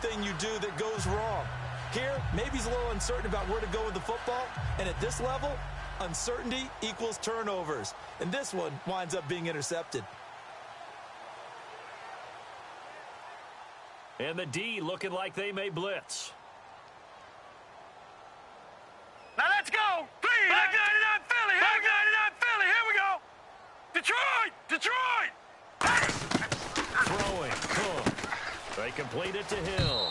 everything you do that goes wrong. Here, maybe he's a little uncertain about where to go with the football, and at this level, uncertainty equals turnovers. And this one winds up being intercepted. And the D looking like they may blitz. Now let's go. Please. Back 99 Philly. Back 99 Philly. Here we go. Detroit. Throwing. Cook. They complete it to Hill.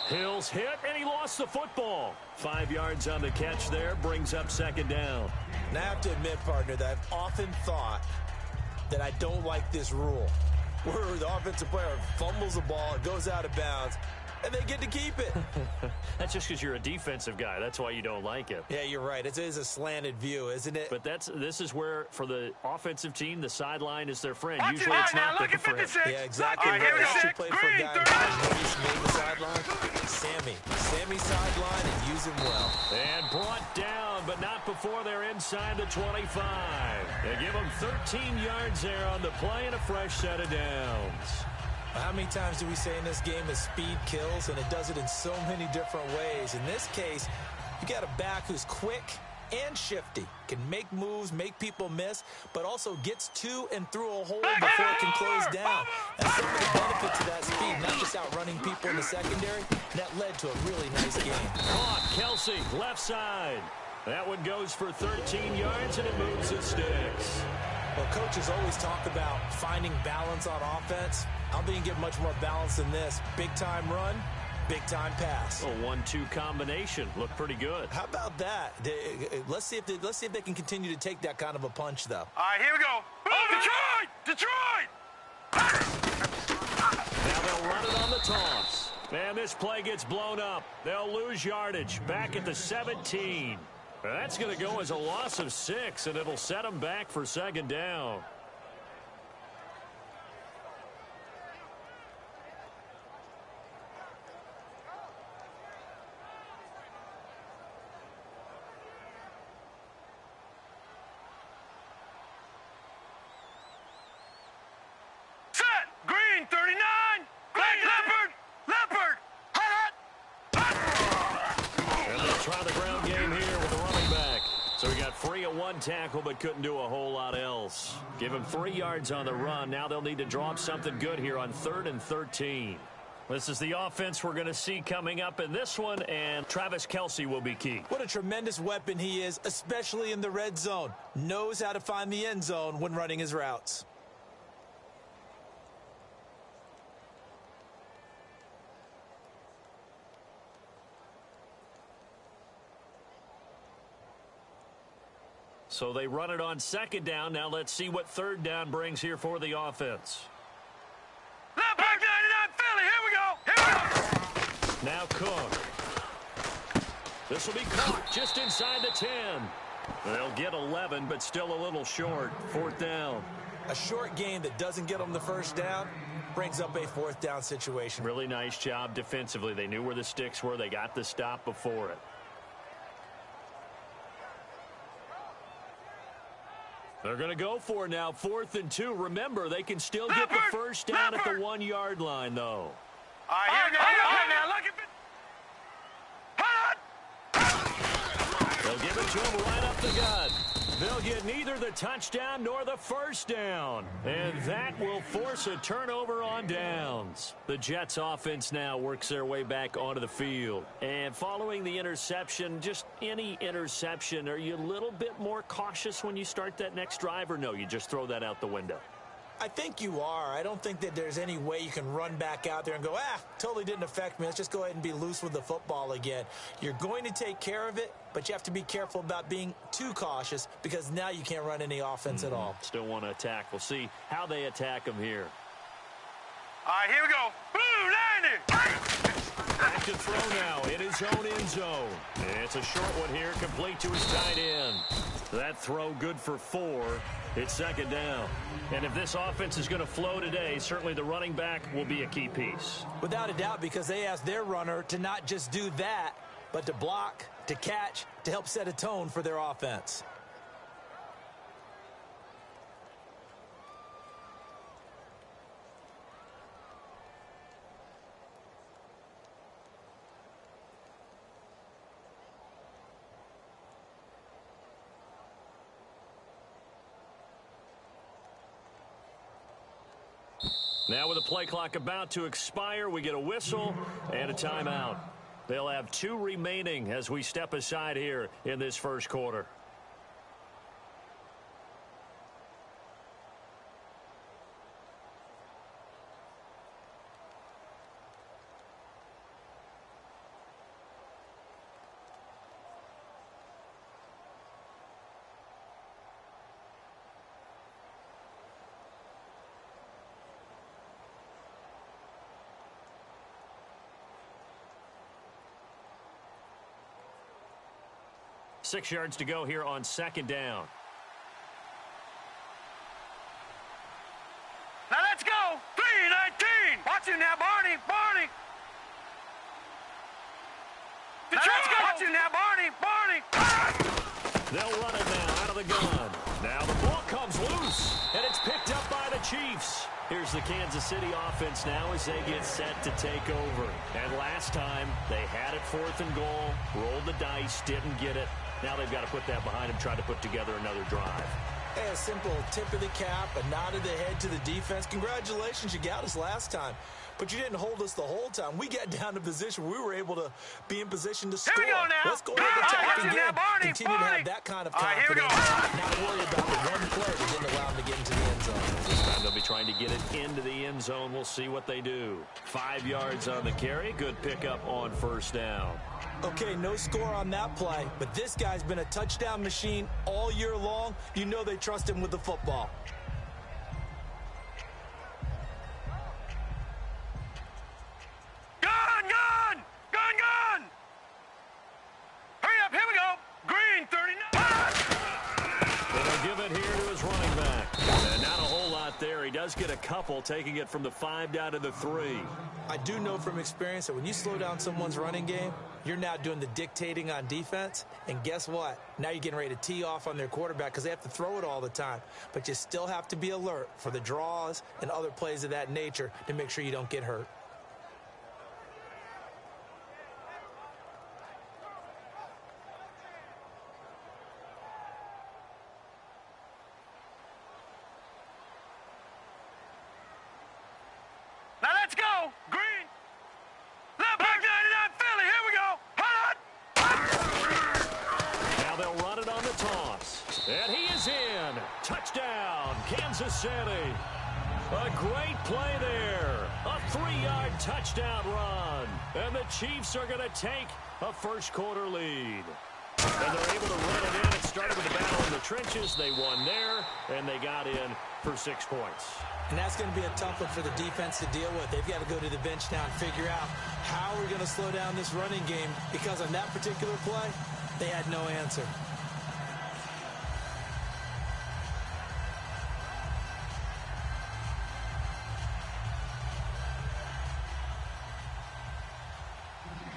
Hill's hit, and he lost the football. 5 yards on the catch there, brings up second down. And I have to admit, partner, that I've often thought that I don't like this rule, where the offensive player fumbles the ball, it goes out of bounds, and they get to keep it. That's just because you're a defensive guy. That's why you don't like it. Yeah, you're right. It is a slanted view, isn't it? But this is where, for the offensive team, the sideline is their friend. Watch Usually it's not their friend. Yeah, exactly. Right, here we go. Played for a guy who made the sideline. Sammy sideline and use him well. And brought down, but not before they're inside the 25. They give them 13 yards there on the play and a fresh set of downs. How many times do we say in this game that speed kills, and it does it in so many different ways? In this case, you got a back who's quick and shifty, can make moves, make people miss, but also gets to and through a hole before it can close down. That's some of the benefits of that speed, not just outrunning people in the secondary. That led to a really nice game. Caught, Kelsey, left side. That one goes for 13 yards, and it moves the sticks. Well, coaches always talk about finding balance on offense. I don't think you get much more balance than this. Big-time run, big-time pass. A 1-2 combination. Looked pretty good. How about that? Let's see if they can continue to take that kind of a punch, though. All right, here we go. Oh, Detroit! Now they'll run it on the toss. And this play gets blown up. They'll lose yardage back at the 17. That's going to go as a loss of 6, and it'll set them back for second down. Set! Green, 39! Leopard! And they'll try the ground game here with the running back. So he got free of 1 tackle but couldn't do a whole lot else. Give him 3 yards on the run. Now they'll need to draw up something good here on 3rd and 13. This is the offense we're going to see coming up in this one, and Travis Kelce will be key. What a tremendous weapon he is, especially in the red zone. Knows how to find the end zone when running his routes. So they run it on 2nd down. Now let's see what 3rd down brings here for the offense. Back 99 Philly, here we go! Now Cook. This will be caught just inside the 10. They'll get 11, but still a little short. 4th down. A short game that doesn't get them the first down brings up a 4th down situation. Really nice job defensively. They knew where the sticks were. They got the stop before it. They're going to go for it now, 4th and 2. Remember, they can still get the first down at the 1-yard line, though. All right, here we go. Now, look at it. They'll give it to him right up the gut. They'll get neither the touchdown nor the first down. And that will force a turnover on downs. The Jets offense now works their way back onto the field. And following the interception, just any interception, are you a little bit more cautious when you start that next drive, or no, you just throw that out the window? I think you are. I don't think that there's any way you can run back out there and go, totally didn't affect me. Let's just go ahead and be loose with the football again. You're going to take care of it, but you have to be careful about being too cautious because now you can't run any offense at all. Still want to attack. We'll see how they attack them here. All right, here we go. Blue 90. Back to throw now in his own end zone. And it's a short one here, complete to his tight end. That throw good for 4. It's 2nd down. And if this offense is going to flow today, certainly the running back will be a key piece. Without a doubt, because they asked their runner to not just do that, but to block, to catch, to help set a tone for their offense. Now with the play clock about to expire, we get a whistle and a timeout. They'll have 2 remaining as we step aside here in this first quarter. Six yards to go here on second down. Now let's go. 3-19. Watch him now, Barney. Barney. Now let's go. Watch him now, Barney. Barney. They'll run it now out of the gun. Now the ball comes loose, and it's picked up by the Chiefs. Here's the Kansas City offense now as they get set to take over. And last time, they had it 4th and goal, rolled the dice, didn't get it. Now they've got to put that behind them, try to put together another drive. Hey, a simple tip of the cap, a nod of the head to the defense. Congratulations, you got us last time. But you didn't hold us the whole time. We got down to position where we were able to be in position to score. Here we go now. Let's go ahead and attack again. Now, Barney, Continue to have that kind of confidence. Here we go. Not worry about the one play that didn't allow them to get into the end zone. This time they'll be trying to get it into the end zone. We'll see what they do. 5 yards on the carry. Good pickup on first down. Okay, no score on that play, but this guy's been a touchdown machine all year long. You know they trust him with the football. Gun, gun! Gun, gun! Hurry up, here we go. Green, 39. They'll give it here to his running back. And not a whole lot there. He does get a couple, taking it from the 5 down to the 3. I do know from experience that when you slow down someone's running game, you're now doing the dictating on defense. And guess what? Now you're getting ready to tee off on their quarterback because they have to throw it all the time. But you still have to be alert for the draws and other plays of that nature to make sure you don't get hurt. Now let's go. Green. Left back 99 Philly. Here we go. Now they'll run it on the toss. And he is in. Touchdown, Kansas City. A great play there. A 3-yard touchdown run. And the Chiefs are going to take a first quarter lead. And they're able to run it in. It started with the battle in the trenches. They won there, and they got in for 6 points. And that's going to be a tough one for the defense to deal with. They've got to go to the bench now and figure out how we're going to slow down this running game, because on that particular play, they had no answer.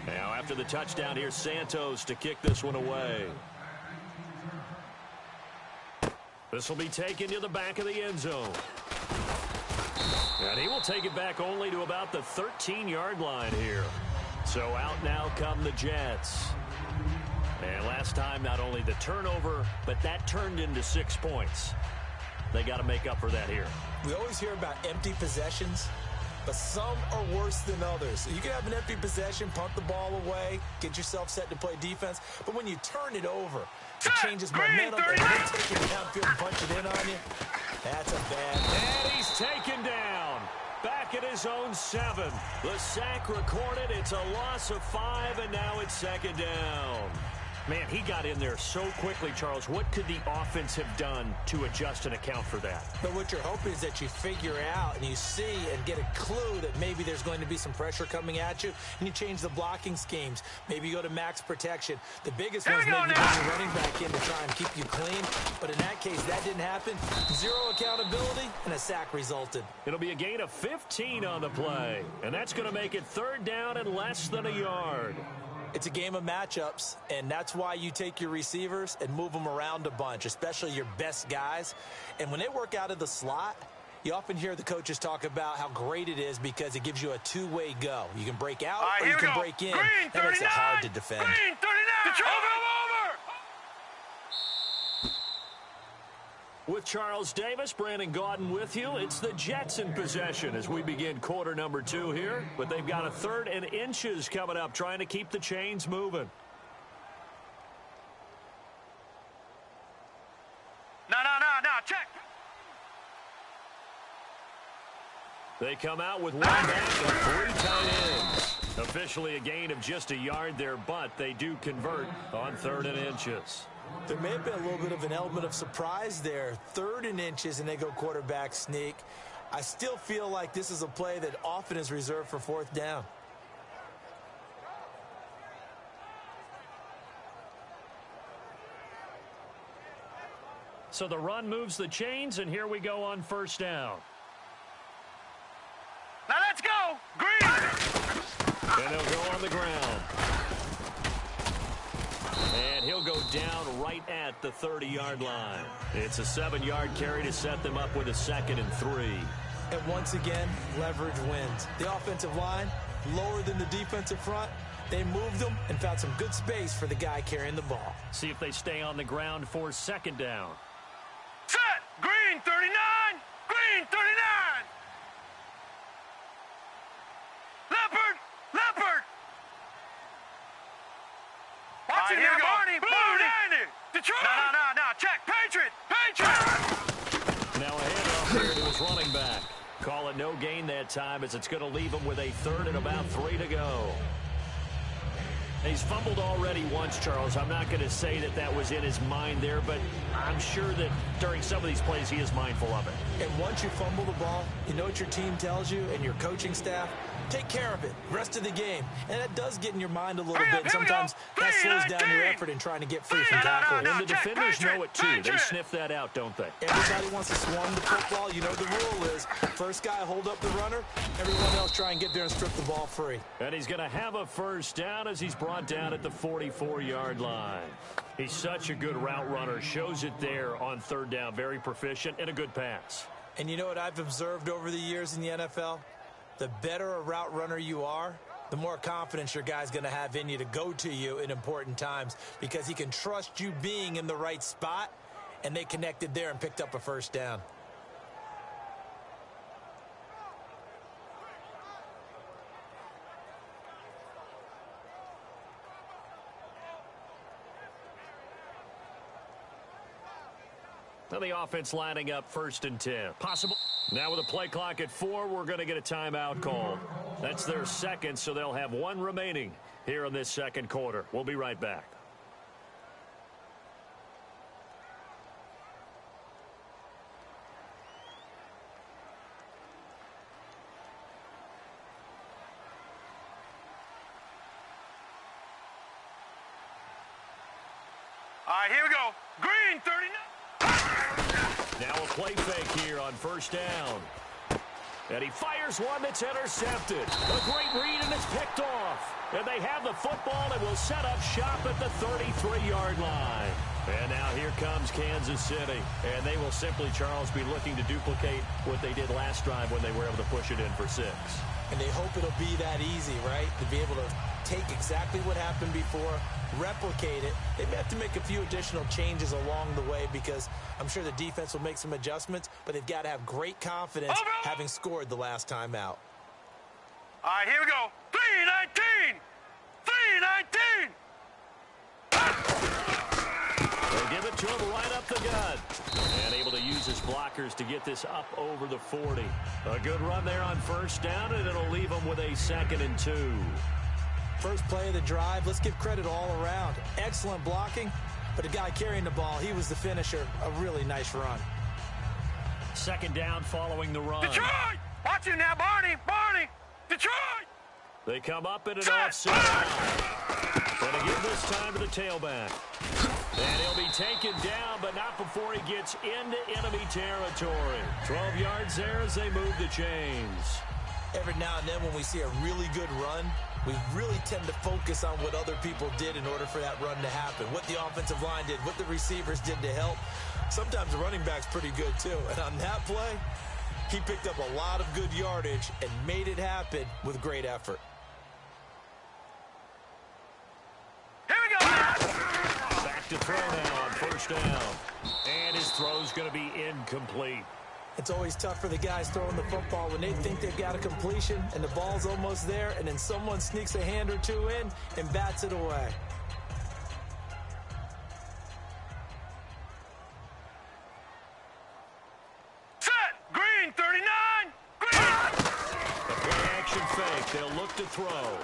Now after the touchdown, here's Santos to kick this one away. This will be taken to the back of the end zone. And he will take it back only to about the 13-yard line here. So out now come the Jets. And last time, not only the turnover, but that turned into 6 points. They got to make up for that here. We always hear about empty possessions, but some are worse than others. You can have an empty possession, punt the ball away, get yourself set to play defense, but when you turn it over, it changes momentum, and they take it downfield and punch it in on you. That's a bad And he's taken down. Back at his own 7. The sack recorded. It's a loss of 5, and now it's second down. Man, he got in there so quickly, Charles. What could the offense have done to adjust and account for that? But what you're hoping is that you figure out and you see and get a clue that maybe there's going to be some pressure coming at you, and you change the blocking schemes. Maybe you go to max protection. The biggest one is maybe bring your running back in to try and keep you clean. But in that case, that didn't happen. 0 accountability, and a sack resulted. It'll be a gain of 15 on the play, and that's going to make it 3rd down and less than a yard. It's a game of matchups, and that's why you take your receivers and move them around a bunch, especially your best guys. And when they work out of the slot, you often hear the coaches talk about how great it is because it gives you a two-way go. You can break out or you can break in. Green, that makes it hard to defend. Green, 39. Over. With Charles Davis, Brandon Gaudin with you. It's the Jets in possession as we begin quarter number 2 here. But they've got a 3rd and inches coming up, trying to keep the chains moving. No, check. They come out with one back and 3 tight ends. Officially a gain of just a yard there, but they do convert on 3rd and inches. There may have been a little bit of an element of surprise there. 3rd and inches, and they go quarterback sneak. I still feel like this is a play that often is reserved for 4th down. So the run moves the chains, and here we go on 1st down. Now let's go. Green. And they'll go on the ground. And he'll go down right at the 30-yard line. It's a 7-yard carry to set them up with a 2nd and 3. And once again, leverage wins. The offensive line, lower than the defensive front. They moved them and found some good space for the guy carrying the ball. See if they stay on the ground for 2nd down. Set. Green 39. Green 39. Leopard. Watch it now, Barney. Barney. Detroit. No. Check. Patriot. Now a handoff here to his running back. Call it no gain that time as it's going to leave him with a 3rd and about 3 to go. He's fumbled already once, Charles. I'm not going to say that was in his mind there, but I'm sure that during some of these plays he is mindful of it. And once you fumble the ball, you know what your team tells you and your coaching staff? Take care of it. Rest of the game. And that does get in your mind a little bit. Sometimes that slows down your effort in trying to get free from tackle. And the defenders know it too. They sniff that out, don't they? Everybody wants to swarm the football. You know the rule is first guy hold up the runner. Everyone else try and get there and strip the ball free. And he's going to have a 1st down as he's brought down at the 44-yard line. He's such a good route runner. Shows it there on 3rd down. Very proficient and a good pass. And you know what I've observed over the years in the NFL? The better a route runner you are, the more confidence your guy's going to have in you to go to you in important times because he can trust you being in the right spot, and they connected there and picked up a 1st down. Now the offense lining up 1st and 10. Possible. Now with a play clock at 4, we're going to get a timeout call. That's their 2nd, so they'll have 1 remaining here in this 2nd quarter. We'll be right back. All right, here we go. Green 39. Now a play fake here on 1st down. And he fires one that's intercepted. A great read, and it's picked off. And they have the football and will set up shop at the 33-yard line. And now here comes Kansas City. And they will simply, Charles, be looking to duplicate what they did last drive when they were able to push it in for 6. And they hope it'll be that easy, right? To be able to take exactly what happened before, replicate it. They may have to make a few additional changes along the way because I'm sure the defense will make some adjustments, but they've got to have great confidence having scored the last time out. All right, here we go. 3-19. 3-19. They give it to him right up the gut. And able to use his blockers to get this up over the 40. A good run there on 1st down, and it'll leave him with a 2nd and 2. First play of the drive, let's give credit all around. Excellent blocking, but the guy carrying the ball, he was the finisher. A really nice run. 2nd down following the run. Detroit! Watch you now, Barney! Detroit! They come up in an offside. Going to give this time to the tailback. And he'll be taken down, but not before he gets into enemy territory. 12 yards there as they move the chains. Every now and then when we see a really good run, we really tend to focus on what other people did in order for that run to happen. What the offensive line did, what the receivers did to help. Sometimes the running back's pretty good too. And on that play, he picked up a lot of good yardage and made it happen with great effort. Here we go! Back to throw now on 1st down. And his throw's going to be incomplete. It's always tough for the guys throwing the football when they think they've got a completion and the ball's almost there, and then someone sneaks a hand or two in and bats it away. Set! Green 39! Green! The play-action fake. They'll look to throw.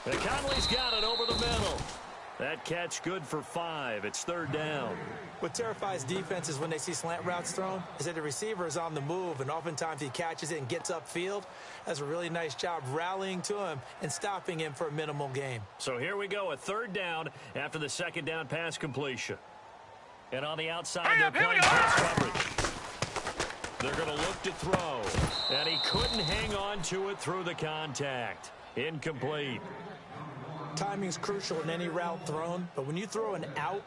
And Conley's got it over the middle. That catch good for 5. It's third down. What terrifies defenses when they see slant routes thrown is that the receiver is on the move, and oftentimes he catches it and gets upfield. Does a really nice job rallying to him and stopping him for a minimal gain. So here we go, a third down after the second down pass completion. And on the outside, they're playing pass coverage. They're going to look to throw. And he couldn't hang on to it through the contact. Incomplete. Timing's crucial in any route thrown, but when you throw an out,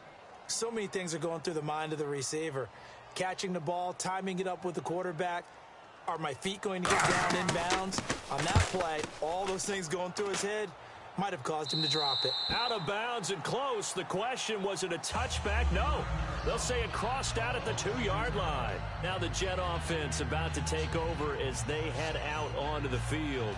so many things are going through the mind of the receiver. Catching the ball, timing it up with the quarterback. Are my feet going to get down inbounds? On that play, all those things going through his head might have caused him to drop it. Out of bounds and close. The question, was it a touchback? No. They'll say it crossed out at the 2-yard line. Now the Jet offense about to take over as they head out onto the field.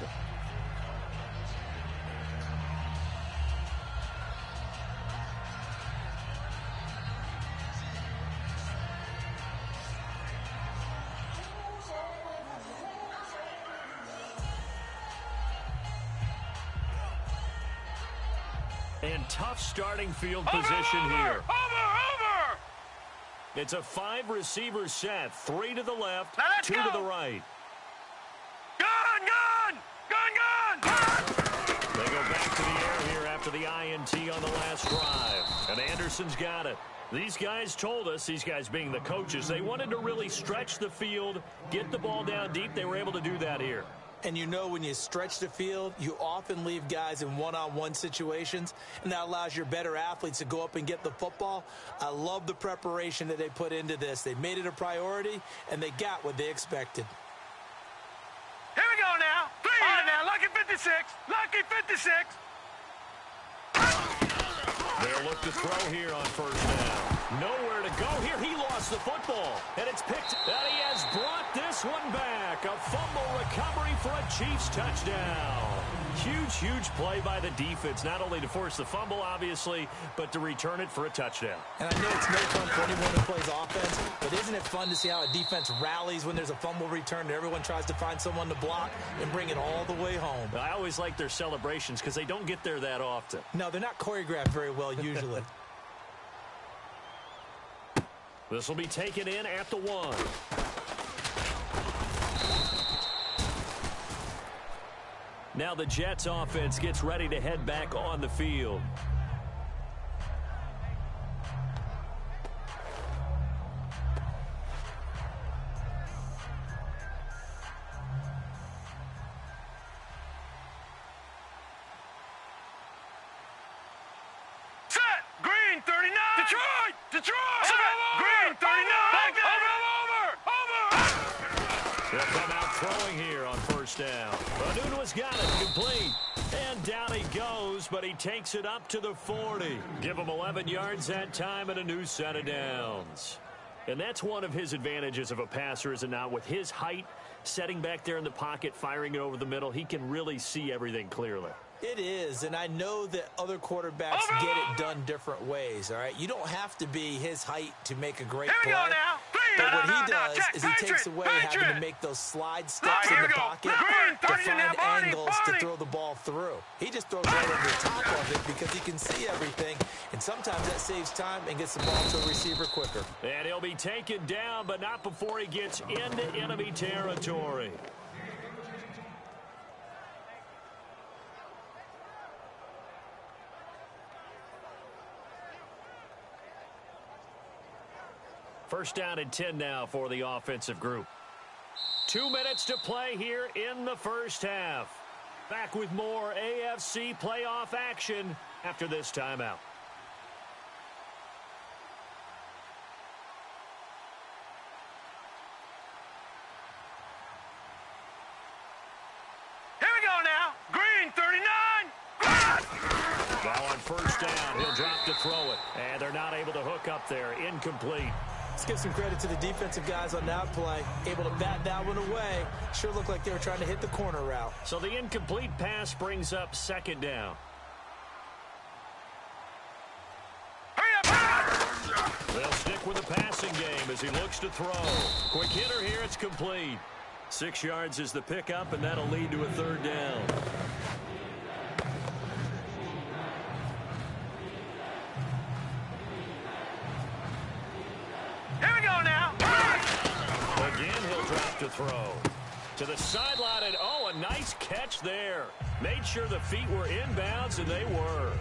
And tough starting field position here. Over! It's a 5-receiver set. 3 to the left, Now let's 2 go. to the right. Gun! They go back to the air here after the INT on the last drive. And Anderson's got it. These guys told us, these guys being the coaches, they wanted to really stretch the field, get the ball down deep. They were able to do that here. And you know when you stretch the field, you often leave guys in one-on-one situations, and that allows your better athletes to go up and get the football. I love the preparation that they put into this. They made it a priority, and they got what they expected. Here we go now. 3. All right now, lucky 56. Lucky 56. They'll look to throw here on first down. Nowhere to go here. He lost the football, and it's picked. And he has brought this one back. A fumble recovery for a Chiefs touchdown. Huge play by the defense, not only to force the fumble, obviously, but to return it for a touchdown. And I know it's no fun for anyone who plays offense, but isn't it fun to see how a defense rallies when there's a fumble return and everyone tries to find someone to block and bring it all the way home? I always like their celebrations because they don't get there that often. No, they're not choreographed very well usually. This will be taken in at the 1. Now the Jets offense gets ready to head back on the field. Set! Green 39! Detroit! Set! Green 39! Over! They'll come out throwing here on first down. Anunua's got it, complete. And down he goes, but he takes it up to the 40. Give him 11 yards that time and a new set of downs. And that's one of his advantages of a passer, is it not? With his height, setting back there in the pocket, firing it over the middle, he can really see everything clearly. It is, and I know that other quarterbacks get it done different ways, all right? You don't have to be his height to make a great play. Here we go now. But what he does is he takes away having to make those slide steps in the pocket to find angles to throw the ball through. He just throws right over the top of it because he can see everything, and sometimes that saves time and gets the ball to a receiver quicker. And he'll be taken down, but not before he gets into enemy territory. First down and 10 now for the offensive group. 2 minutes to play here in the first half. Back with more AFC playoff action after this timeout. Here we go now. Green 39. Now on first down, he'll drop to throw it. And they're not able to hook up there. Incomplete. Let's give some credit to the defensive guys on that play. Able to bat that one away. Sure looked like they were trying to hit the corner route. So the incomplete pass brings up second down. They'll stick with the passing game as he looks to throw. Quick hitter here, it's complete. 6 yards is the pickup, and that'll lead to a third down. Here we go now. Again, he'll drop to throw. To the sideline, and oh, a nice catch there. Made sure the feet were inbounds, and they were.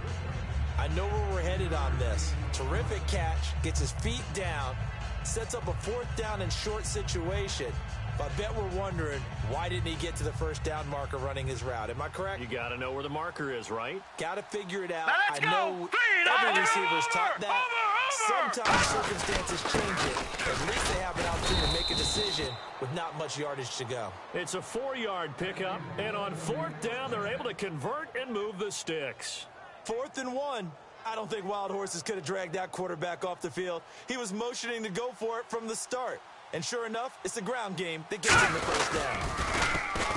I know where we're headed on this. Terrific catch, gets his feet down, sets up a 4th down and short situation. But I bet we're wondering, why didn't he get to the first down marker running his route? Am I correct? You got to know where the marker is, right? Got to figure it out. Now let's I know go. Feed every over, receiver's taught over, that. over. Sometimes circumstances change it. At least they have an opportunity to make a decision with not much yardage to go. It's a 4-yard pickup, and on 4th down, they're able to convert and move the sticks. 4th and 1. I don't think Wild Horses could have dragged that quarterback off the field. He was motioning to go for it from the start. And sure enough, it's the ground game that gets him the first down.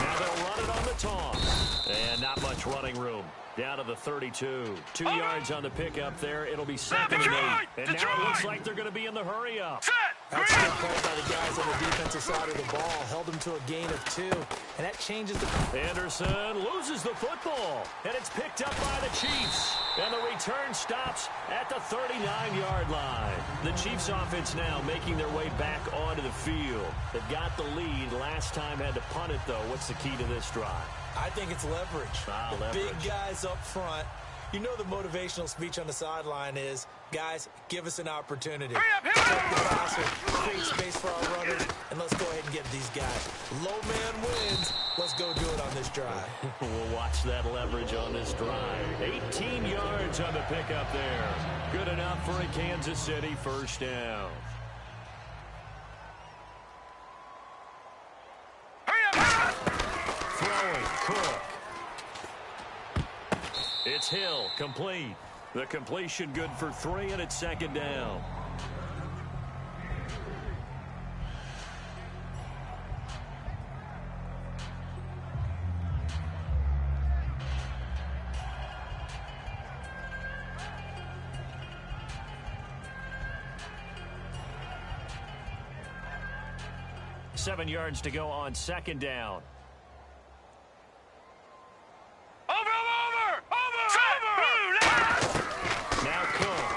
Now they'll run it on the toss. And not much running room. Down to the 32. 2 yards on the pickup there. It'll be 2nd and 8. And now it looks like they're going to be in the hurry up. That's a good play by the guys on the defensive side of the ball. Held him to a gain of 2. And that changes the... Anderson loses the football. And it's picked up by the Chiefs. And the return stops at the 39-yard line. The Chiefs offense now making their way back onto the field. They've got the lead. Last time had to punt it, though. What's the key to this drive? I think it's leverage. The leverage. Big guys up front. You know the motivational speech on the sideline is, guys, give us an opportunity. Protect the passer, create space for our runners, and let's go ahead and get these guys. Low man wins. Let's go do it on this drive. We'll watch that leverage on this drive. 18 yards on the pickup there. Good enough for a Kansas City first down. Throwing, Cook. It's Hill, complete. The completion good for 3, and it's 2nd down. Seven yards to go on 2nd down. Now Cook.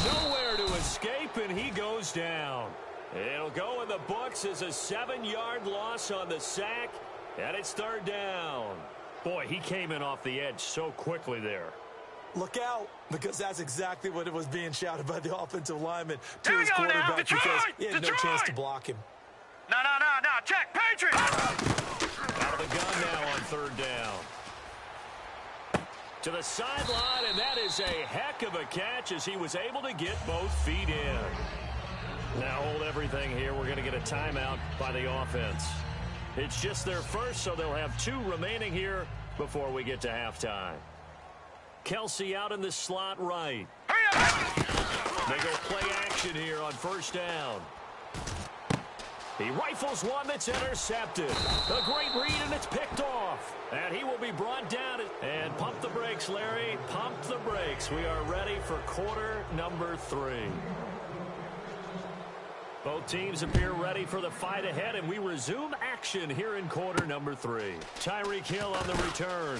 Nowhere to escape, and he goes down. It'll go in the books as a 7-yard loss on the sack, and it's 3rd down. Boy, he came in off the edge so quickly there. Look out, because that's exactly what it was being shouted by the offensive lineman to his quarterback because he had no chance to block him. No, check, Patriots! Out of the gun now on 3rd down. To the sideline, and that is a heck of a catch as he was able to get both feet in. Now hold everything here. We're going to get a timeout by the offense. It's just their first, so they'll have 2 remaining here before we get to halftime. Kelsey out in the slot right. They go play action here on 1st down. He rifles one that's intercepted. A great read, and it's picked off. And he will be brought down. And pump the brakes, Larry. Pump the brakes. We are ready for quarter number 3. Both teams appear ready for the fight ahead, and we resume action here in quarter number 3. Tyreek Hill on the return.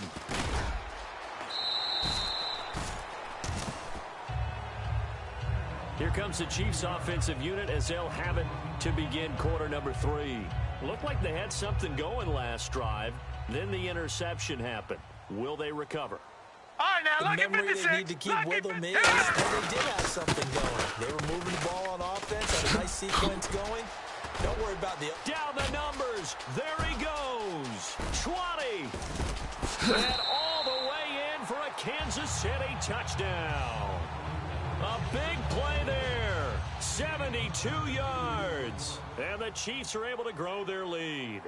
Here comes the Chiefs offensive unit as they'll have it to begin quarter number 3. Looked like they had something going last drive. Then the interception happened. Will they recover? All right, now, The memory they need to keep with them is that they did have something going. They were moving the ball on offense, had a nice sequence going. Don't worry about the... Down the numbers. There he goes. 20. And all the way in for a Kansas City touchdown. A big play there. 72 yards. And the Chiefs are able to grow their lead.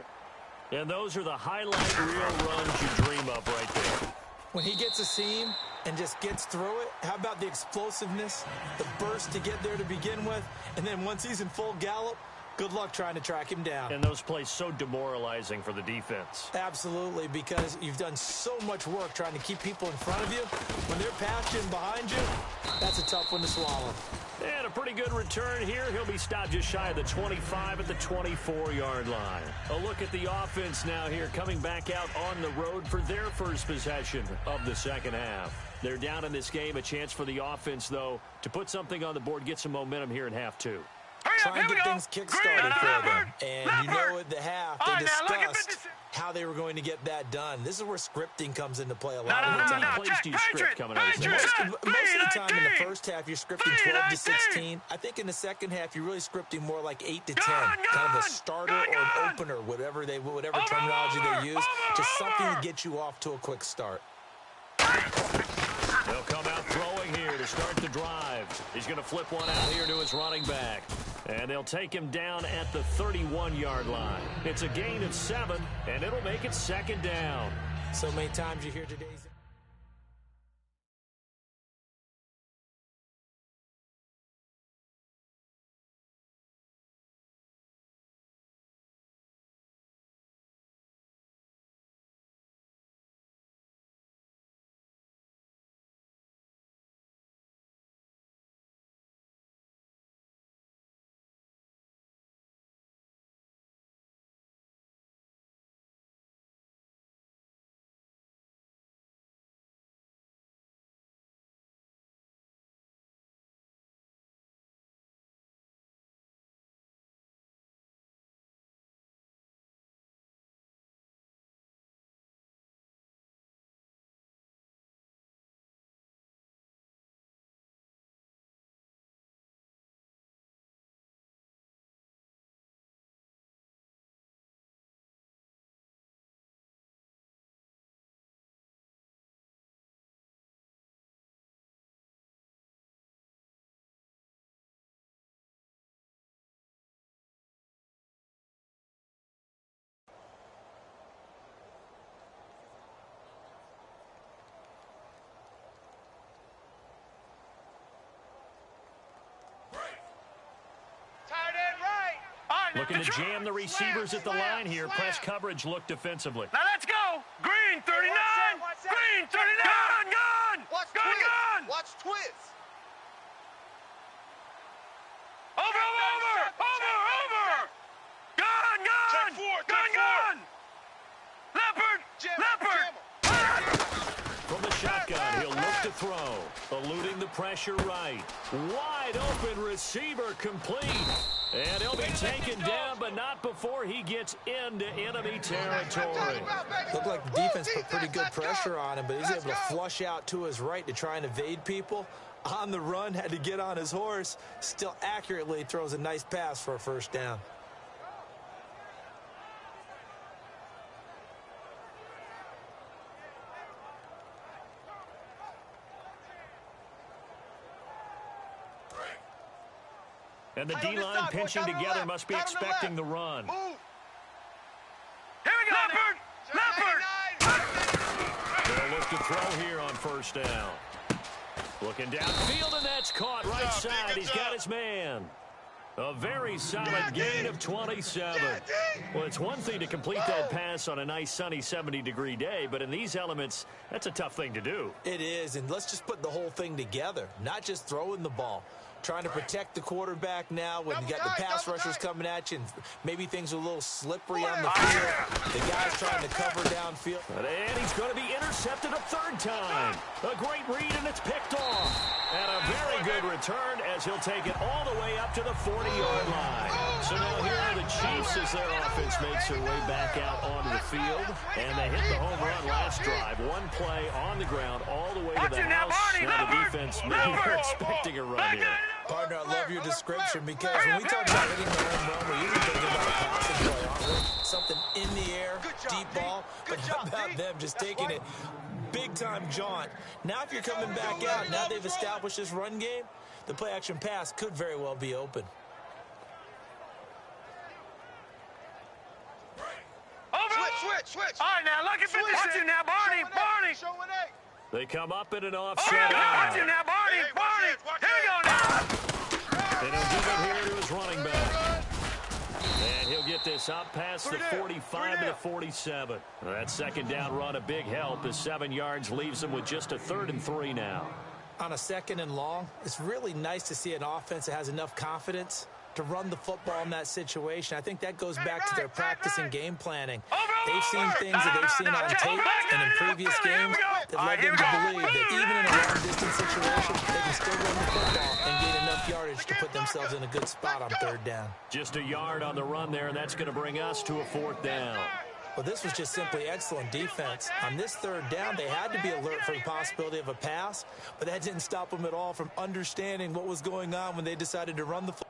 And those are the highlight reel runs you dream of right there. When he gets a seam, and just gets through it, how about the explosiveness, the burst to get there to begin with, and then once he's in full gallop, good luck trying to track him down. And those plays so demoralizing for the defense. Absolutely, because you've done so much work trying to keep people in front of you. When they're past you and behind you, that's a tough one to swallow. And a pretty good return here. He'll be stopped just shy of the 25 at the 24-yard line. A look at the offense now here, coming back out on the road for their first possession of the second half. They're down in this game. A chance for the offense, though, to put something on the board, get some momentum here in half two. Try and get things kick-started for them. And you know at the half, they discussed how they were going to get that done. This is where scripting comes into play a lot. How many plays do you script coming out of this? Most of the time in the first half, you're scripting 12 to 16. I think in the second half, you're really scripting more like 8 to 10. Kind of a starter or an opener, whatever terminology they use. Just something to get you off to a quick start. They'll come out throwing here to start the drive. He's going to flip one out here to his running back. And they'll take him down at the 31-yard line. It's a gain of 7, and it'll make it second down. So many times you hear today's... Looking to jam the receivers at the line here. Press coverage look defensively. Now let's go. Green 39. Green 39. Gun. Gun. Watch twist. Over. Gun. Leopard. From the shotgun, he'll look to throw. Eluding the pressure right. Wide open receiver complete. And he'll be taken down, but not before he gets into enemy territory. Looked like the defense put pretty good pressure on him, but he's able to flush out to his right to try and evade people. On the run, had to get on his horse. Still accurately throws a nice pass for a first down. And the D-line pinching together must be expecting the run. Here we go. Leopard. They'll look to throw here on first down. Looking downfield, and that's caught right side. He's got his man. A very solid gain of 27. Well, it's one thing to complete that pass on a nice sunny 70-degree day, but in these elements, that's a tough thing to do. It is, and let's just put the whole thing together, not just throwing the ball. Trying to protect the quarterback now when you got the pass rushers coming at you and maybe things are a little slippery on the field. The guy's trying to cover downfield. And he's going to be intercepted a third time. A great read, and it's picked off. And a very good return as he'll take it all the way up to the 40-yard line. So now here are the Chiefs as their offense makes their way back out onto the field. And they hit the home run last drive. One play on the ground all the way to the house. Now the defense maybe they're expecting a run here. Partner, I love your description because when we talk about hitting the home run, we're usually thinking about a passing play, aren't we? Something in the air, deep ball. But how about them just taking it big-time jaunt? Now if you're coming back out, now they've established this run game, the play-action pass could very well be open. Switch. All right, now, look at this. Watch it now, Barney. They come up in an offset. Watch him now, Barney! Barney! Here we go now! And he'll give it here to his running back. And he'll get this up past the 45 to the 47. That second down run, a big help as 7 yards leaves them with just a 3rd and 3 now. On a 2nd and long, it's really nice to see an offense that has enough confidence to run the football in that situation. I think that goes back to their practice and game planning. They've seen things that they've seen on tape and in previous games that led them to believe that even in a long-distance situation, they can still run the football and gain enough yardage to put themselves in a good spot on 3rd down. Just a yard on the run there, and that's going to bring us to a 4th down. Well, this was just simply excellent defense. On this 3rd down, they had to be alert for the possibility of a pass, but that didn't stop them at all from understanding what was going on when they decided to run the football.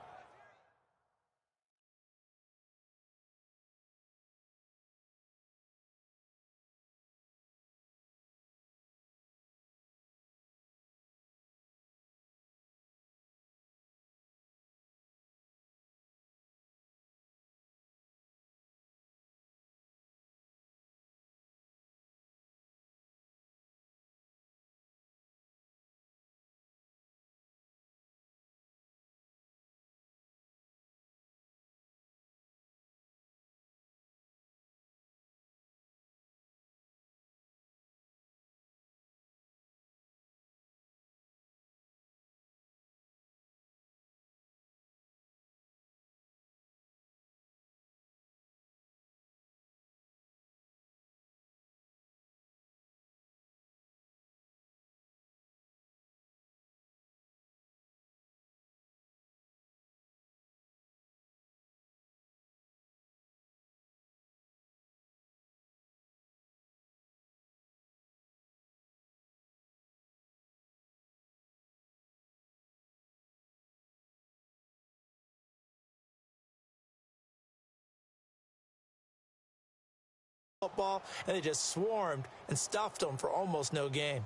Football, and they just swarmed and stuffed them for almost no gain.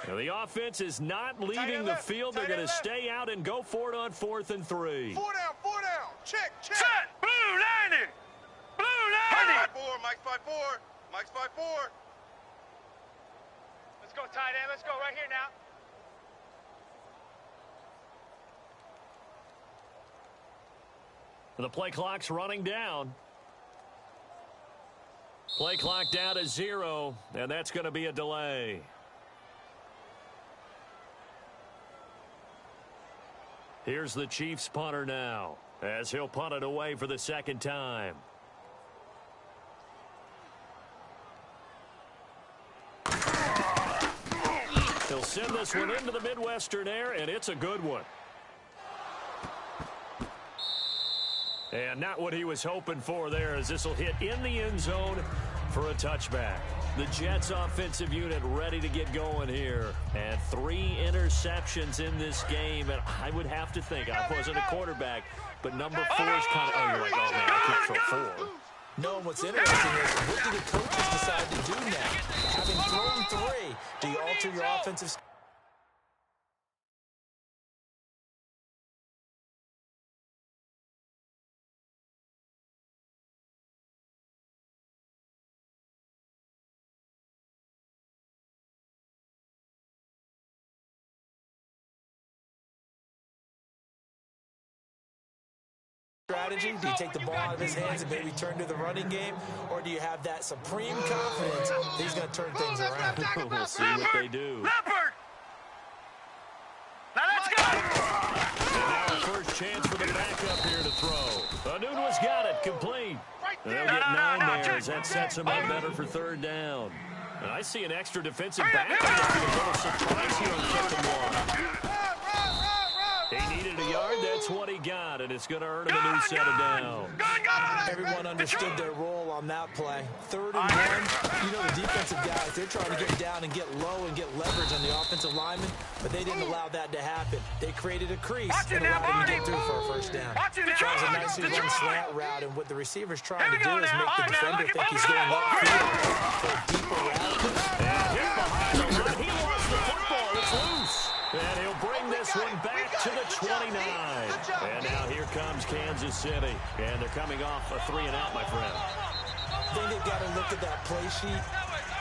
Now the offense is not leaving the field. They're going to stay out and go for it on 4th and 3. 4 down. Check. Set! Blue 90! Blue 90! Mike's 5-4. Mike's 5-4. Let's go, tight end. Let's go right here now. The play clock's running down. Play clock down to 0, and that's going to be a delay. Here's the Chiefs punter now, as he'll punt it away for the 2nd time. He'll send this one into the Midwestern air, and it's a good one. And not what he was hoping for there, as this will hit in the end zone for a touchback. The Jets offensive unit ready to get going here. And 3 interceptions in this game. And I would have to think, I wasn't a quarterback, but number 4 is kind of, oh, you're like, oh, man, I can't throw 4. No, what's interesting is, what do the coaches decide to do now? Having thrown 3, do you alter your offensive scheme? Strategy? Do you take the ball out of his hands and maybe turn to the running game? Or do you have that supreme confidence that he's going to turn things around? We'll see what they do. Leopard! Now let's go! And now a first chance for the backup here to throw. Anunu's got it, complete. And they'll get 9 there as that sets him up better for 3rd down. And I see an extra defensive back. A little surprise here on 3rd and 1. He needed a yard, that's what he got, and it's going to earn him a new set of downs. Everyone understood their role on that play. 3rd and 1, you know the defensive guys, they're trying to get down and get low and get leverage on the offensive lineman, but they didn't allow that to happen. They created a crease and allowed him to get through for a 1st down. That was a nicely run slant route, and what the receiver's trying to do is make the defender think he's going upfield for a deeper route. And hit behind the line. He lost the football. 29. And now here comes Kansas City. And they're coming off a 3-and-out, my friend. I think they've got to look at that play sheet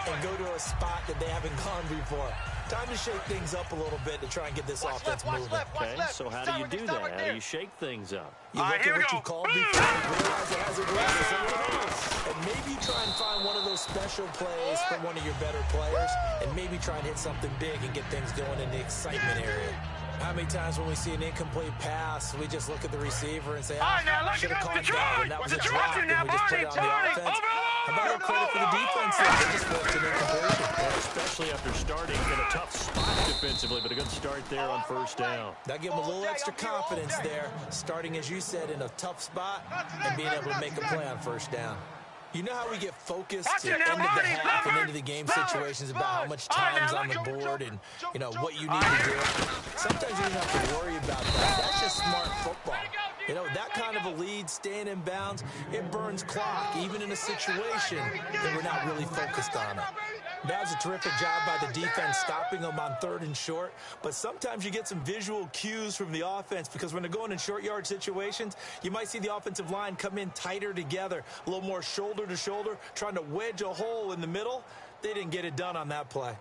and go to a spot that they haven't gone before. Time to shake things up a little bit to try and get this offense moving. Okay, so how do you do that? How do you shake things up? You look at what you called before and realize it hasn't worked. And maybe you try and find one of those special plays from one of your better players and maybe try and hit something big and get things going in the excitement area. How many times when we see an incomplete pass, we just look at the receiver and say, should have caught that, and that was a drop, and we just put it on the offense. How about a credit for the defense? They just worked an incompletion. Well, especially after starting in a tough spot defensively, but a good start there on first down. That gave them a little extra confidence there, starting, as you said, in a tough spot and being able to make a play on first down. You know how we get focused at the end of the half and into the game situations about how much time's on the board and, you know, what you need to do. Sometimes you don't have to worry about that. That's just smart football. You know, that kind of a lead, staying in bounds, it burns clock, even in a situation that we're not really focused on it. That was a terrific job by the defense stopping them on 3rd and short. But sometimes you get some visual cues from the offense because when they're going in short yard situations, you might see the offensive line come in tighter together, a little more shoulder to shoulder, trying to wedge a hole in the middle. They didn't get it done on that play.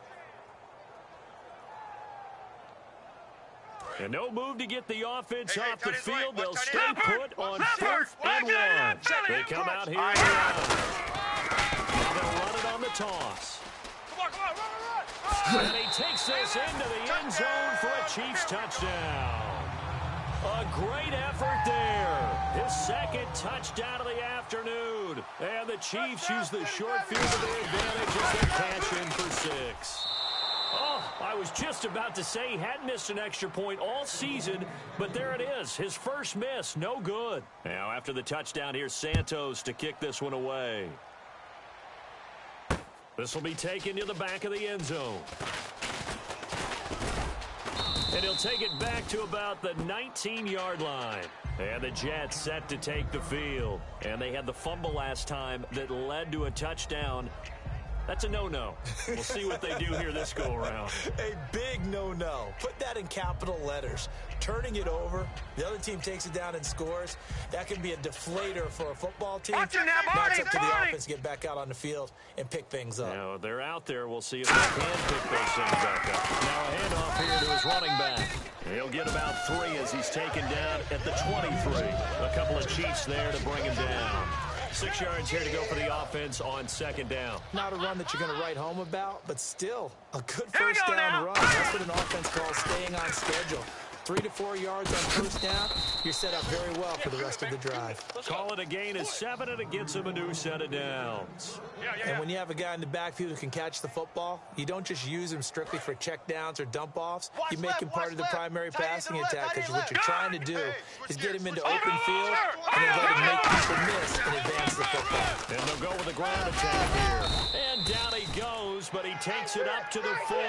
And no move to get the offense off the field. They'll stay put on 4th and 1. They come out here and now they'll run it on the toss. And he takes this into the end zone for a Chiefs touchdown. A great effort there. His 2nd touchdown of the afternoon. And the Chiefs use the short field to their advantage as they cash in for 6. Oh, I was just about to say he hadn't missed an extra point all season, but there it is. His first miss, no good. Now after the touchdown, here's Santos to kick this one away. This will be taken to the back of the end zone. And he'll take it back to about the 19-yard line. And the Jets set to take the field. And they had the fumble last time that led to a touchdown. That's a no-no. We'll see what they do here this go-around. A big no-no. Put that in capital letters. Turning it over, the other team takes it down and scores. That can be a deflator for a football team. Now it's up to the offense to get back out on the field and pick things up. Now they're out there. We'll see if they can pick those things back up. Now a handoff here to his running back. He'll get about 3 as he's taken down at the 23. A couple of Chiefs there to bring him down. 6 yards here to go for the offense on 2nd down. Not a run that you're going to write home about, but still a good first down run. That's what an offense calls staying on schedule. 3 to 4 yards on first down, you're set up very well for the rest of the drive. Call it a gain of 7, and it gets him a new set of downs. And when you have a guy in the backfield who can catch the football, you don't just use him strictly for check downs or dump offs. You make him part of the primary passing attack because what you're trying to do is get him into open field and then let him make people miss and advance the football. And they'll go with a ground attack here. And down he goes, but he takes it up to the 40.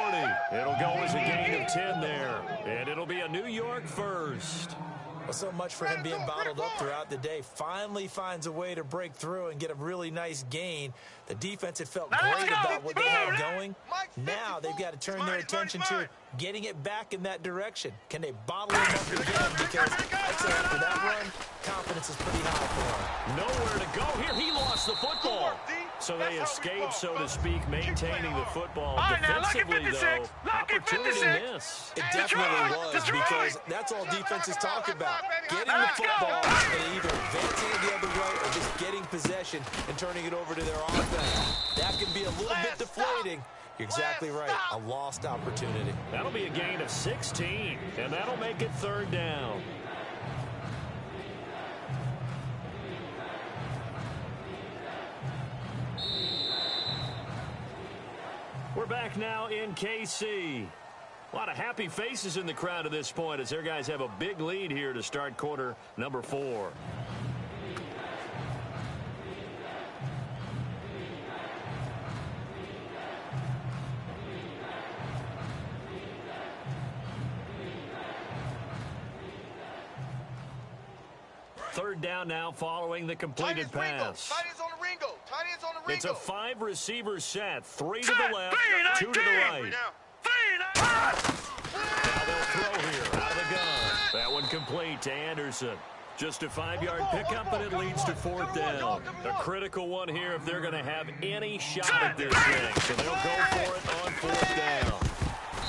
It'll go as a gain of 10 there. And it'll be a New York first. Well, so much for him being bottled up throughout the day. Finally finds a way to break through and get a really nice gain. The defense had felt great about what they had going. Now they've got to turn their attention to getting it back in that direction. Can they bottle him up again? Because I'd say after that run, confidence is pretty high for him. Nowhere to go here. He lost the football. So they escape, so to speak, maintaining the football. Defensively, though, opportunity miss. It definitely was, because that's all defenses talk about. Getting the football and either advancing it the other way or just getting possession and turning it over to their offense. That can be a little bit deflating. You're exactly right. A lost opportunity. That'll be a gain of 16, and that'll make it 3rd down. We're back now in KC. A lot of happy faces in the crowd at this point as their guys have a big lead here to start quarter number 4. Third down now following the completed pass. It's a 5-receiver set. 3 to the left, 2 to the right. Now they'll throw here out of the gun. That one to Anderson. Just a 5-yard pickup, and it leads to 4th down. A critical one here if they're going to have any shot at this thing. So they'll go for it on 4th down.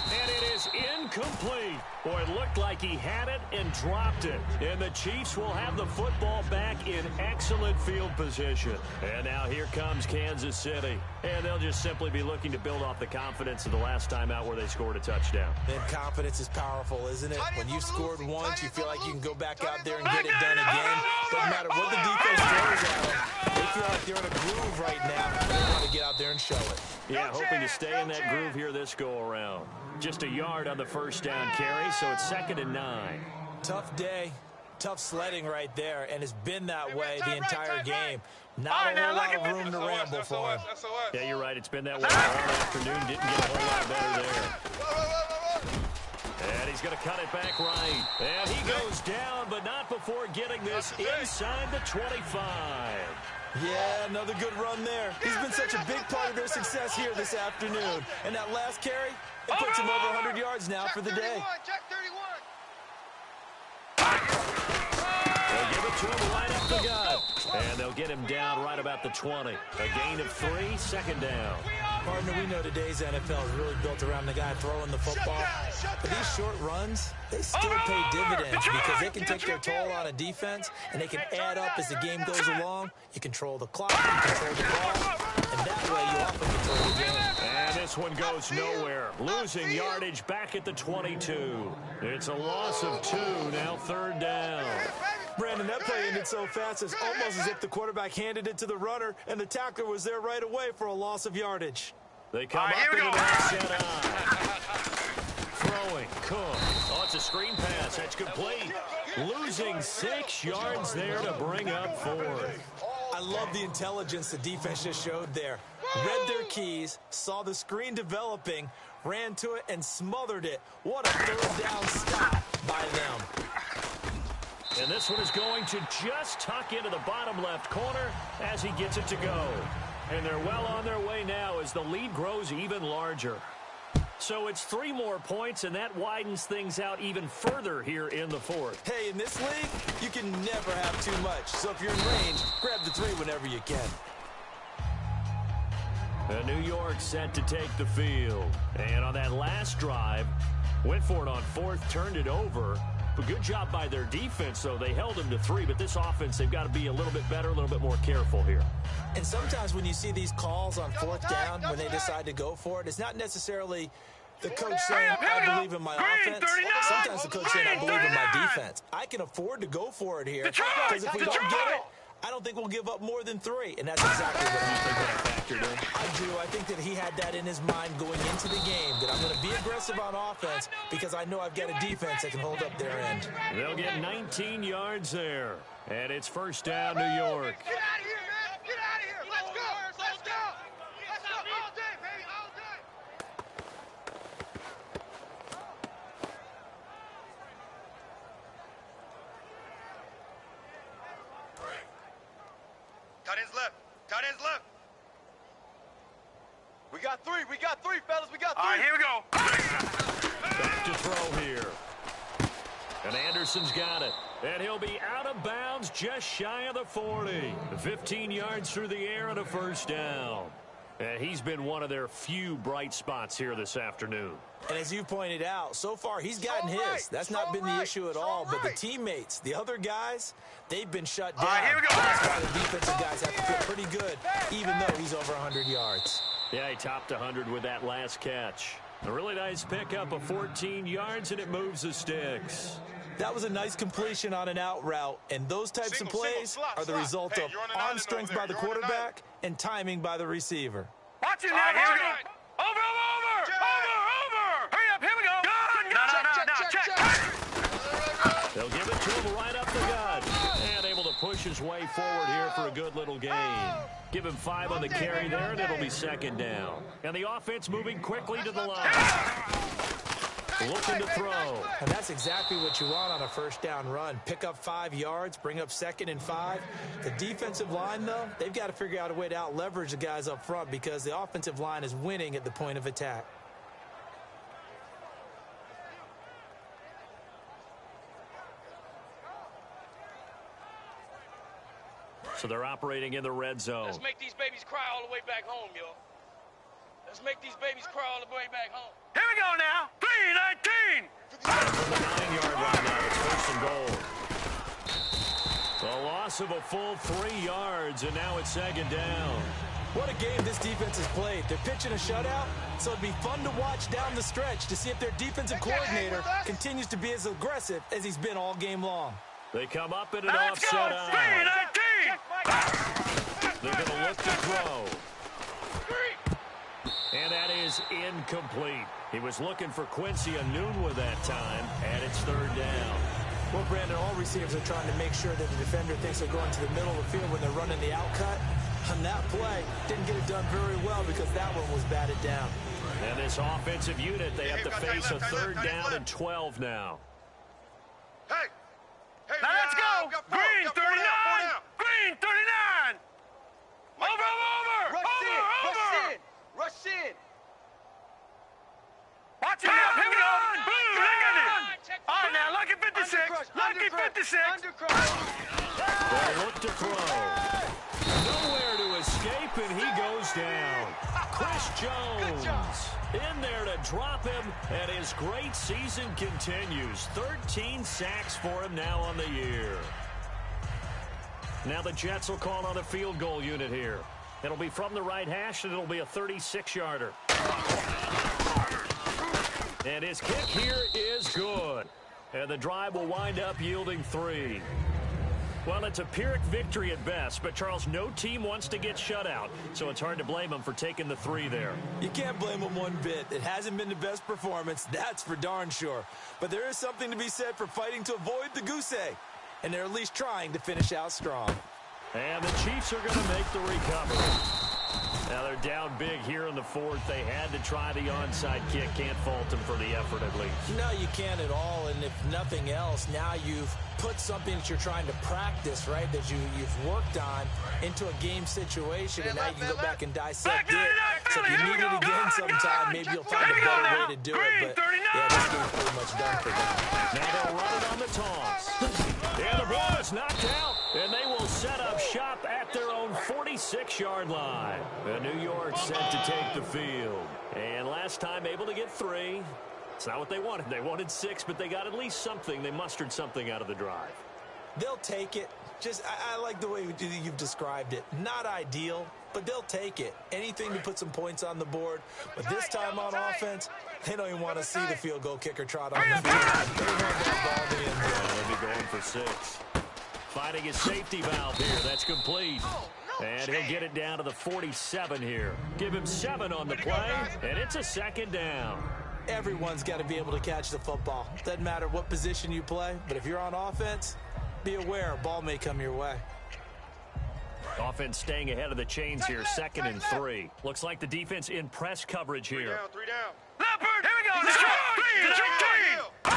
And it is incomplete. Boy, it looked like he had it and dropped it. And the Chiefs will have the football back in excellent field position. And now here comes Kansas City. And they'll just simply be looking to build off the confidence of the last time out where they scored a touchdown. And confidence is powerful, isn't it? When you've scored once, you feel like you can go back out there and get it done again. Doesn't matter what the defense throws at them. They feel like they're in a groove right now. They want to get out there and show it. Yeah, hoping to stay in that groove here this go-around. Just a yard on the 1st down carry, so it's 2nd and 9. Tough day, tough sledding right there, and it's been that way the entire game. Not a whole lot of room to ramble for him. Yeah, you're right. It's been that way all afternoon. Didn't get a whole lot better there. And he's going to cut it back right. And he goes down, but not before getting this inside the 25. Yeah, another good run there. He's been such a big part of their success here this afternoon. And that last carry, it puts him over 100 yards now for the day. They'll give it to him right up the gut. And they'll get him down right about the 20. A gain of 3, 2nd down. Partner, we know today's NFL is really built around the guy throwing the football. But these short runs, they still pay dividends because they can take their toll on a defense, and they can add up as the game goes along. You control the clock, you control the ball, and that way you often control the game. And this one goes nowhere. Losing yardage back at the 22. It's a loss of 2, now 3rd down. Brandon, that play ended so fast, it's almost as if the quarterback handed it to the runner, and the tackler was there right away for a loss of yardage. They come up into that set eye. Throwing, Cook. Oh, it's a screen pass. That's complete. Losing 6 yards there to bring up 4th. I love the intelligence the defense just showed there. Read their keys, saw the screen developing, ran to it, and smothered it. What a 3rd down stop by them. And this one is going to just tuck into the bottom left corner as he gets it to go. And they're well on their way now as the lead grows even larger. So it's 3 more points, and that widens things out even further here in the 4th. Hey, in this league, you can never have too much. So if you're in range, grab the 3 whenever you can. New York set to take the field. And on that last drive, went for it on 4th, turned it over. A good job by their defense, though. They held them to 3, but this offense, they've got to be a little bit better, a little bit more careful here. And sometimes when you see these calls on 4th down, when they decide to go for it, it's not necessarily the coach saying, I believe in my offense. Sometimes the coach saying, I believe in my defense. I can afford to go for it here, because if we don't get it, I don't think we'll give up more than 3, and that's exactly what happened. I do. I think that he had that in his mind going into the game, that I'm going to be aggressive on offense because I know I've got a defense that can hold up their end. They'll get 19 yards there, and it's 1st down, New York. Get out of here, man! Get out of here! Let's go! Let's go! Let's go all day, baby, all day! Tight ends left. Tight ends left. We got 3, fellas. We got 3. All right, here we go. Back to throw here. And Anderson's got it. And he'll be out of bounds just shy of the 40. 15 yards through the air and a 1st down. And he's been one of their few bright spots here this afternoon. And as you pointed out, so far he's gotten his. That's not been the issue at all. But the teammates, the other guys, they've been shut down. All right, here we go. That's why the defensive guys have to feel pretty good, even though he's over 100 yards. Yeah, he topped 100 with that last catch. A really nice pickup of 14 yards, and it moves the sticks. That was a nice completion on an out route, and those types of plays are the result of arm strength by the quarterback and timing by the receiver. Watch it now. Here we go. Over. Hurry up. Here we go. Check. They'll give it to him right up the gut. And able to push his way forward here for a good little gain. Give him 5 on the carry there, and it'll be 2nd down. And the offense moving quickly to the line. Looking to throw. And that's exactly what you want on a 1st down run. Pick up 5 yards, bring up 2nd and 5. The defensive line, though, they've got to figure out a way to out-leverage the guys up front because the offensive line is winning at the point of attack. So they're operating in the red zone. Let's make these babies cry all the way back home, yo. Let's make these babies cry all the way back home. Here we go now. 3-19. From the 9-yard line now, it's first and goal. A loss of a full 3 yards, and now it's second down. What a game this defense has played. They're pitching a shutout, so it'd be fun to watch down the stretch to see if their defensive coordinator continues to be as aggressive as he's been all game long. They come up in an Let's go. offset eye. 3-19. They're going to look to throw. And that is incomplete. He was looking for Quincy Enunwa that time, and it's third down. Well, Brandon, all receivers are trying to make sure that the defender thinks they're going to the middle of the field when they're running the out cut. On that play, didn't get it done very well because that one was batted down. And this offensive unit, they have to face a third down and 12 now. Hey! Hey, Now let's go. Green 39. Green 39. Over. Rush in. Watch it now. Here we go. Blue, look at it. All right, now, lucky 56. Lucky 56. They look to throw. Nowhere to escape, and he goes down. Chris Jones in there to drop him, and his great season continues. 13 sacks for him now on the year. Now the Jets will call on a field goal unit here. It'll be from the right hash, and it'll be a 36-yarder. And his kick here is good. And the drive will wind up yielding 3. Well, it's a Pyrrhic victory at best, but, Charles, no team wants to get shut out, so it's hard to blame them for taking the 3 there. You can't blame them one bit. It hasn't been the best performance, that's for darn sure. But there is something to be said for fighting to avoid the goose egg, and they're at least trying to finish out strong. And the Chiefs are going to make the recovery. Now they're down big here in the fourth. They had to try the onside kick. Can't fault them for the effort at least. No, you can't at all. And if nothing else, now you've put something that you're trying to practice, right, that you've worked on into a game situation, and now you can go back and dissect it. So if you need it again sometime, maybe you'll find a better way to do it. But, yeah, this game's pretty much done for them. Now they'll run it on the toss. And the ball is knocked out, and they will set up shop at their own 46-yard line. And New York set to take the field. And last time able to get 3. It's not what they wanted. They wanted 6, but they got at least something. They mustered something out of the drive. They'll take it. Just, I like the way you've described it. Not ideal, but they'll take it. Anything to put some points on the board. But this time on offense, they don't even want to see the field goal kicker trot on the field. They want that ball in the end zone. They'll be going for 6. Finding his safety valve here. That's complete. And he'll get it down to the 47 here. Give him 7 on the play, and it's a second down. Everyone's got to be able to catch the football. Doesn't matter what position you play, but if you're on offense, be aware a ball may come your way. Offense staying ahead of the chains here, 2nd and 3. Looks like the defense in press coverage here. 3 down. Leopard, here we go. Let's go. 3-19.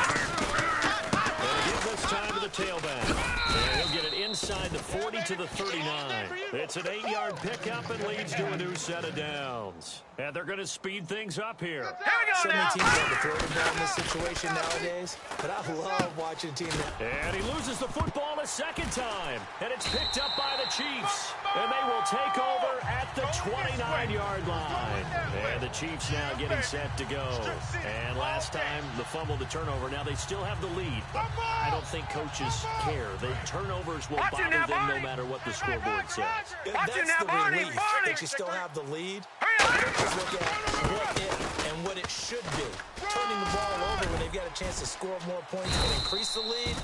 They'll give this time to the tailback. And he'll get it inside the 40 to the 39. It's an 8-yard pickup and leads to a new set of downs. And they're going to speed things up here. Here we go So many now. teams have to throw the ball in this situation nowadays, but I love watching a team that... And he loses the football a second time. And it's picked up by the Chiefs. And they will take over at the 29-yard line. And the Chiefs now getting set to go. And last time, the fumble, the turnover. Now they still have the lead. But I don't think coaches care. The turnovers will bother them no matter what the scoreboard says. That's the relief that you still have the lead. Just look at what it should be. Turning the ball over when they've got a chance to score more points and increase the lead,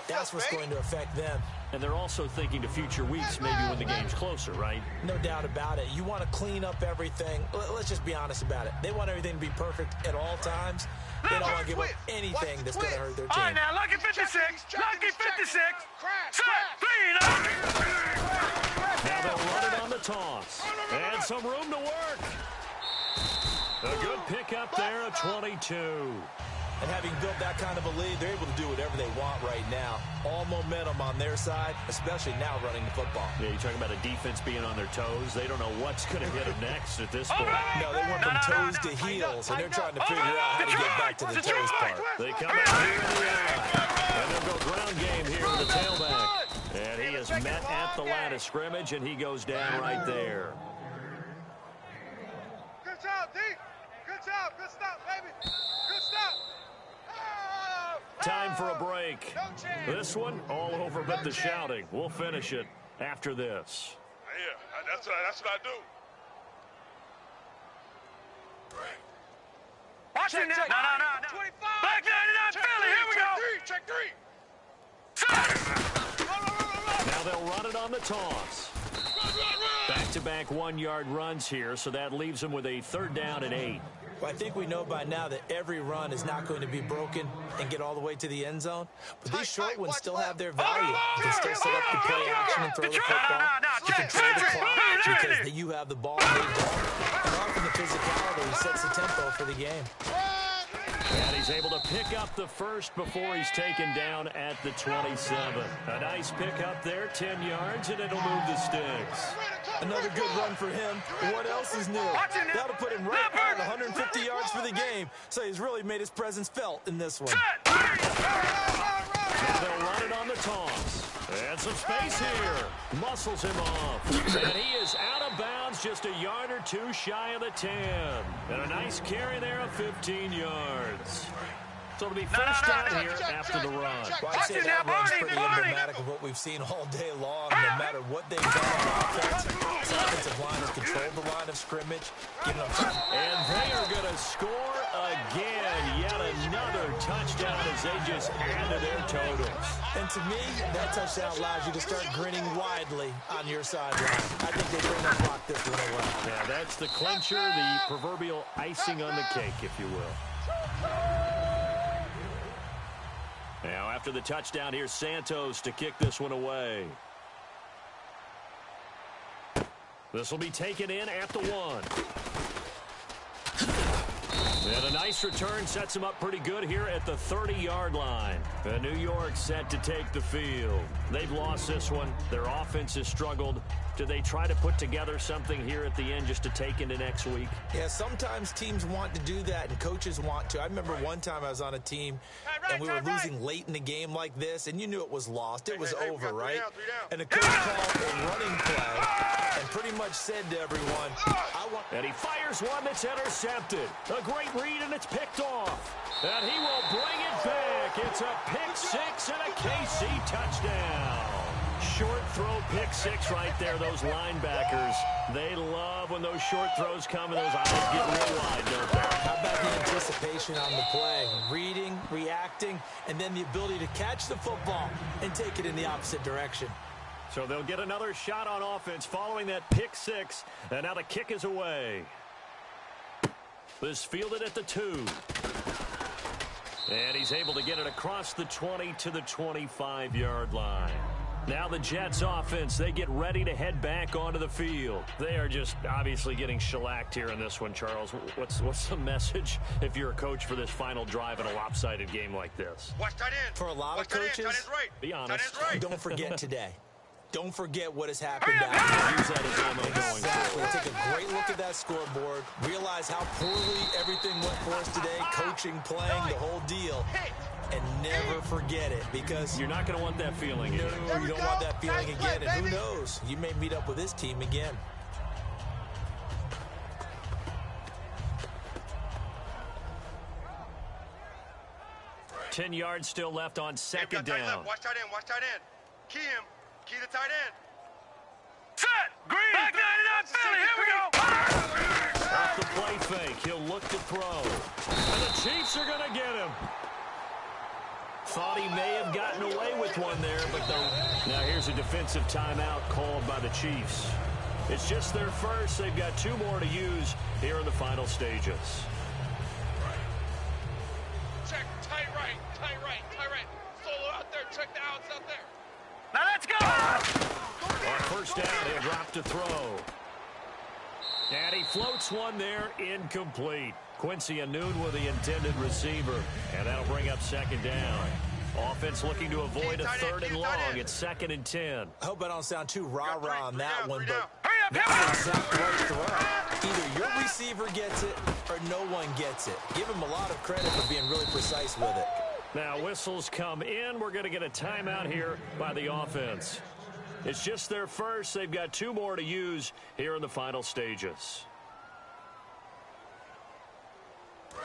that's what's going to affect them. And they're also thinking to future weeks, maybe when the game's closer, right? No doubt about it. You want to clean up everything. Let's just be honest about it. They want everything to be perfect at all times. They don't want to give up anything that's going to hurt their All right, team. now, lucky 56. Lucky 56. Set. 3-19. Now they'll run it on the toss. And some room to work. A good pickup there at 22. And having built that kind of a lead, they're able to do whatever they want right now. All momentum on their side, especially now running the football. Yeah, you're talking about a defense being on their toes. They don't know what's going to hit them next at this point. No, they went from toes to heels, and they're trying to figure out how to get back to the toes part. They come out here in the eye. And they'll go ground game here with the tailback. And he is met at off the line of scrimmage, and he goes down right there. Good job, D. Good job. Good stop, baby. Good stop. Oh, Time for a break. no chance. This one all over but the shouting. We'll finish it after this. Yeah, that's what I do. Watch it now. No. 25. Back 99 Philly. Here we go. Check three. Now they'll run it on the toss. Back-to-back one-yard runs here, so that leaves them with a 3rd down and 8. Well, I think we know by now that every run is not going to be broken and get all the way to the end zone. But these short ones still have their value. You can still set up the play action and throw the football. You control the clock because you have the ball. And often the physicality sets the tempo for the game. And he's able to pick up the first before he's taken down at the 27. A nice pickup there, 10 yards, and it'll move the sticks. Another good run for him. What else is new? That'll put him right at 150 yards for the game. So he's really made his presence felt in this one. Now they'll run it on the toss. And some space here. Muscles him off. And he is out of bounds, just a yard or two shy of the 10. And a nice carry there of 15 yards. So it'll be first down here after the run. Well, I'd say that run's pretty emblematic of what we've seen all day long. No matter what they've done on offense, this offensive line has controlled the line of scrimmage, giving them time. And they are going to score again. Yet another touchdown as they just add to their totals. And to me, that touchdown allows you to start grinning widely on your sideline. I think they bring that block this one away. Yeah, that's the clincher, the proverbial icing on the cake, if you will. Now, after the touchdown, here's Santos to kick this one away. This will be taken in at the 1. And a nice return sets him up pretty good here at the 30-yard line. And New York set to take the field. They've lost this one. Their offense has struggled. Do they try to put together something here at the end just to take into next week? Yeah, sometimes teams want to do that and coaches want to. I remember one time I was on a team and we were losing late in the game like this, and you knew it was lost. It was over, right? And the coach called a running play and pretty much said to everyone, and he fires one that's intercepted. A great read, and it's picked off. And he will bring it back. It's a pick 6 and a KC touchdown. Short throw pick 6 right there. Those linebackers, they love when those short throws come and those eyes get real wide, don't they? How about the anticipation on the play? Reading, reacting, and then the ability to catch the football and take it in the opposite direction. So they'll get another shot on offense following that pick 6. And now the kick is away. This fielded at the 2. And he's able to get it across the 20 to the 25-yard line. Now the Jets offense, they get ready to head back onto the field. They are just obviously getting shellacked here in this one, Charles. What's the message if you're a coach for this final drive in a lopsided game like this? Watch tight end. For a lot of coaches, be honest. Don't forget today. Don't forget what has happened out Use that as ammo going forward. Take a great look at that scoreboard. Realize how poorly everything went for us today. Coaching, playing, the whole deal. And never forget it, because you're not going to want that feeling again. No, you don't want that feeling again. And who knows? You may meet up with this team again. Ten yards still left on second down. Watch tight end. Watch tight end. Key him. Key the tight end. Set. Green. Back 99 Philly. Here we go. Off the play fake. He'll look to throw. And the Chiefs are going to get him. Thought he may have gotten away with one there, but now here's a defensive timeout called by the Chiefs. It's just their first. They've got 2 more to use here in the final stages. Check, tight right. Solo out there, check the outs out there. Now let's go. On first down, he'll drop to throw. And he floats one there, incomplete. Quincy Anoon with the intended receiver. And that'll bring up second down. Offense looking to avoid a 3rd and long. It's 2nd and 10. I hope I don't sound too rah-rah on that one, but Hurry up. that's the exact right throw. Either your receiver gets it or no one gets it. Give him a lot of credit for being really precise with it. Now whistles come in. We're going to get a timeout here by the offense. It's just their first. They've got 2 more to use here in the final stages.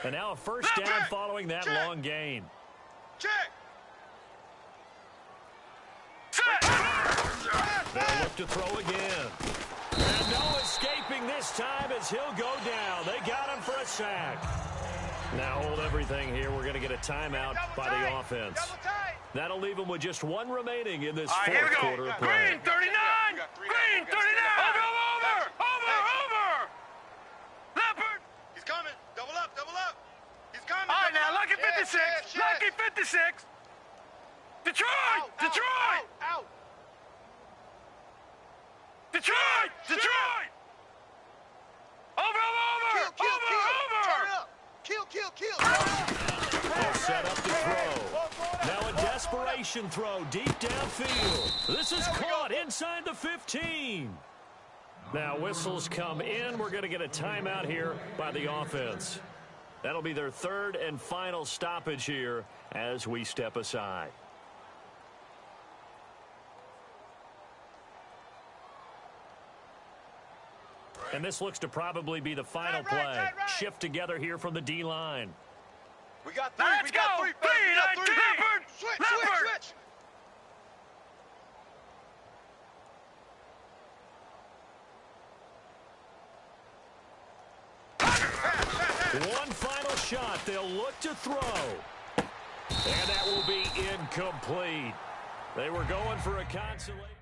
And now a first down following that long gain. Check. They'll look to throw again. And no escaping this time as he'll go down. They got him for a sack. Now hold everything here. We're going to get a timeout by the offense. That'll leave them with just 1 remaining in this fourth quarter of play. Green 39! Green 39! Over! Leopard! He's coming. Double up. He's coming. All right, now, Lucky 56. Lucky 56. Detroit! Out. Detroit! Over! Turn up. Kill. They'll set up the throw. Now a desperation throw deep downfield. This is caught inside the 15. Now whistles come in. We're going to get a timeout here by the offense. That'll be their 3rd and final stoppage here as we step aside. And this looks to probably be the final play. Right. Shift together here from the D-line. We got 3. Let's go. Leopard! Switch. One final shot. They'll look to throw. And that will be incomplete. They were going for a consolation.